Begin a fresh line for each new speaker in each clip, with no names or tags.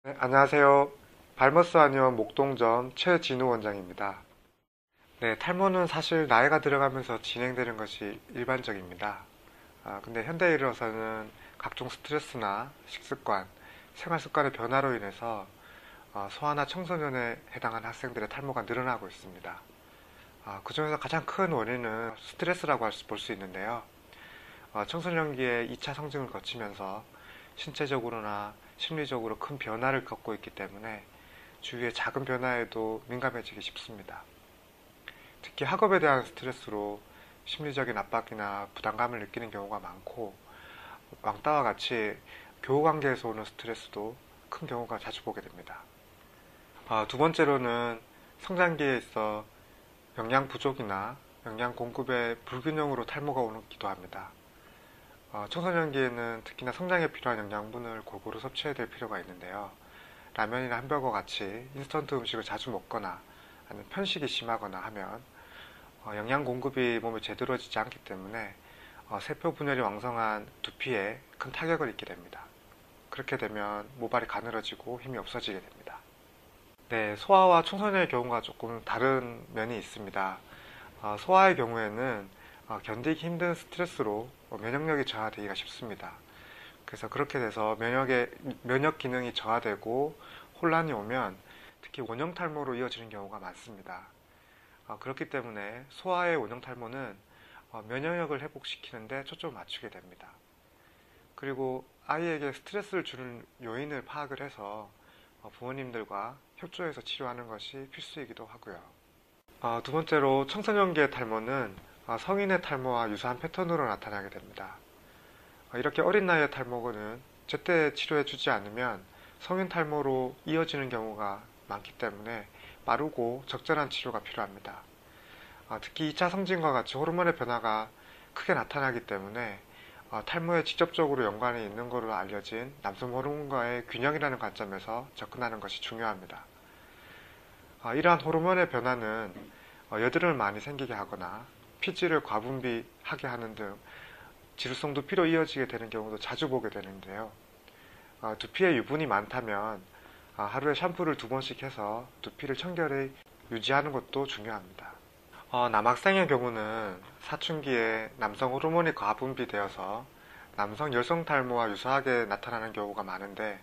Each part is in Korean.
네, 안녕하세요. 발머스 한의원 목동점 최진우 원장입니다. 네, 탈모는 사실 나이가 들어가면서 진행되는 것이 일반적입니다. 근데 현대에 이르러서는 각종 스트레스나 식습관, 생활습관의 변화로 인해서 소아나 청소년에 해당하는 학생들의 탈모가 늘어나고 있습니다. 그중에서 가장 큰 원인은 스트레스라고 볼 수 있는데요. 청소년기에 2차 성징을 거치면서 신체적으로나 심리적으로 큰 변화를 겪고 있기 때문에 주위의 작은 변화에도 민감해지기 쉽습니다. 특히 학업에 대한 스트레스로 심리적인 압박이나 부담감을 느끼는 경우가 많고, 왕따와 같이 교우관계에서 오는 스트레스도 큰 경우가 자주 보게 됩니다. 두 번째로는 성장기에 있어 영양 부족이나 영양 공급의 불균형으로 탈모가 오기도 합니다. 청소년기에는 특히나 성장에 필요한 영양분을 골고루 섭취해야 될 필요가 있는데요. 라면이나 햄버거 같이 인스턴트 음식을 자주 먹거나 아니면 편식이 심하거나 하면 영양 공급이 몸에 제대로 되지 않기 때문에 세포 분열이 왕성한 두피에 큰 타격을 입게 됩니다. 그렇게 되면 모발이 가늘어지고 힘이 없어지게 됩니다. 네, 소아와 청소년의 경우가 조금 다른 면이 있습니다. 소아의 경우에는 견디기 힘든 스트레스로 면역력이 저하되기가 쉽습니다. 그래서 그렇게 돼서 면역 기능이 저하되고 혼란이 오면 특히 원형 탈모로 이어지는 경우가 많습니다. 그렇기 때문에 소아의 원형 탈모는 면역력을 회복시키는데 초점을 맞추게 됩니다. 그리고 아이에게 스트레스를 주는 요인을 파악을 해서 부모님들과 협조해서 치료하는 것이 필수이기도 하고요. 두 번째로 청소년기의 탈모는 성인의 탈모와 유사한 패턴으로 나타나게 됩니다. 이렇게 어린 나이의 탈모는 제때 치료해주지 않으면 성인 탈모로 이어지는 경우가 많기 때문에 빠르고 적절한 치료가 필요합니다. 특히 2차 성징과 같이 호르몬의 변화가 크게 나타나기 때문에 탈모에 직접적으로 연관이 있는 것으로 알려진 남성 호르몬과의 균형이라는 관점에서 접근하는 것이 중요합니다. 이러한 호르몬의 변화는 여드름을 많이 생기게 하거나 피지를 과분비하게 하는 등 지루성 두피로 이어지게 되는 경우도 자주 보게 되는데요. 두피에 유분이 많다면 하루에 샴푸를 2번씩 해서 두피를 청결히 유지하는 것도 중요합니다. 남학생의 경우는 사춘기에 남성 호르몬이 과분비되어서 남성 열성 탈모와 유사하게 나타나는 경우가 많은데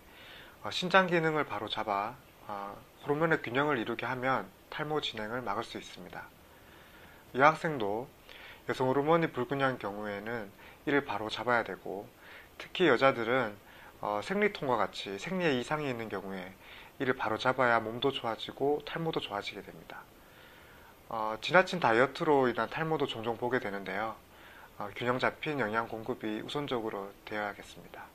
신장 기능을 바로 잡아 호르몬의 균형을 이루게 하면 탈모 진행을 막을 수 있습니다. 여학생도 여성 호르몬이 불균형한 경우에는 이를 바로 잡아야 되고, 특히 여자들은 생리통과 같이 생리에 이상이 있는 경우에 이를 바로 잡아야 몸도 좋아지고 탈모도 좋아지게 됩니다. 지나친 다이어트로 인한 탈모도 종종 보게 되는데요. 균형 잡힌 영양 공급이 우선적으로 되어야겠습니다.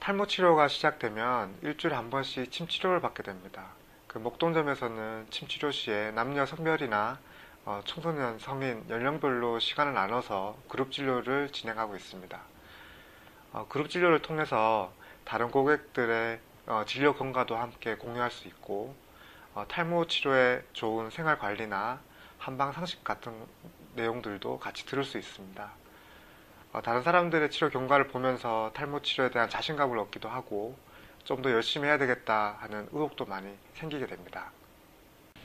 탈모 치료가 시작되면 일주일에 한 번씩 침 치료를 받게 됩니다. 그 목동점에서는 침 치료 시에 남녀 성별이나 청소년, 성인, 연령별로 시간을 나눠서 그룹 진료를 진행하고 있습니다. 그룹 진료를 통해서 다른 고객들의 진료 경과도 함께 공유할 수 있고, 탈모 치료에 좋은 생활 관리나 한방 상식 같은 내용들도 같이 들을 수 있습니다. 다른 사람들의 치료 경과를 보면서 탈모 치료에 대한 자신감을 얻기도 하고 좀 더 열심히 해야 되겠다 하는 의욕도 많이 생기게 됩니다.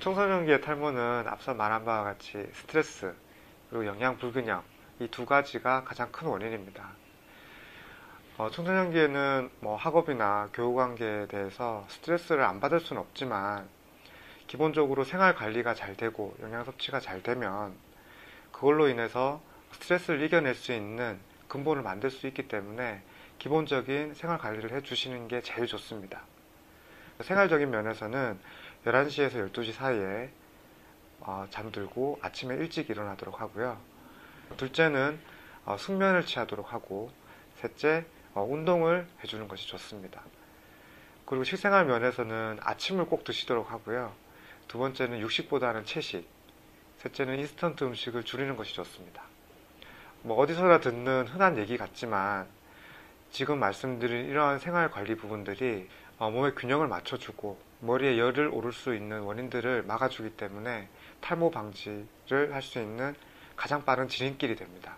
청소년기의 탈모는 앞서 말한 바와 같이 스트레스 그리고 영양 불균형, 이 두 가지가 가장 큰 원인입니다. 청소년기에는 학업이나 교우관계에 대해서 스트레스를 안 받을 수는 없지만 기본적으로 생활 관리가 잘 되고 영양 섭취가 잘 되면 그걸로 인해서 스트레스를 이겨낼 수 있는 근본을 만들 수 있기 때문에 기본적인 생활 관리를 해주시는 게 제일 좋습니다. 생활적인 면에서는 11시에서 12시 사이에 잠들고 아침에 일찍 일어나도록 하고요. 둘째는 숙면을 취하도록 하고, 셋째 운동을 해주는 것이 좋습니다. 그리고 식생활 면에서는 아침을 꼭 드시도록 하고요. 두 번째는 육식보다는 채식, 셋째는 인스턴트 음식을 줄이는 것이 좋습니다. 어디서나 듣는 흔한 얘기 같지만 지금 말씀드린 이러한 생활 관리 부분들이 몸의 균형을 맞춰주고 머리에 열을 오를 수 있는 원인들을 막아주기 때문에 탈모 방지를 할 수 있는 가장 빠른 지름길이 됩니다.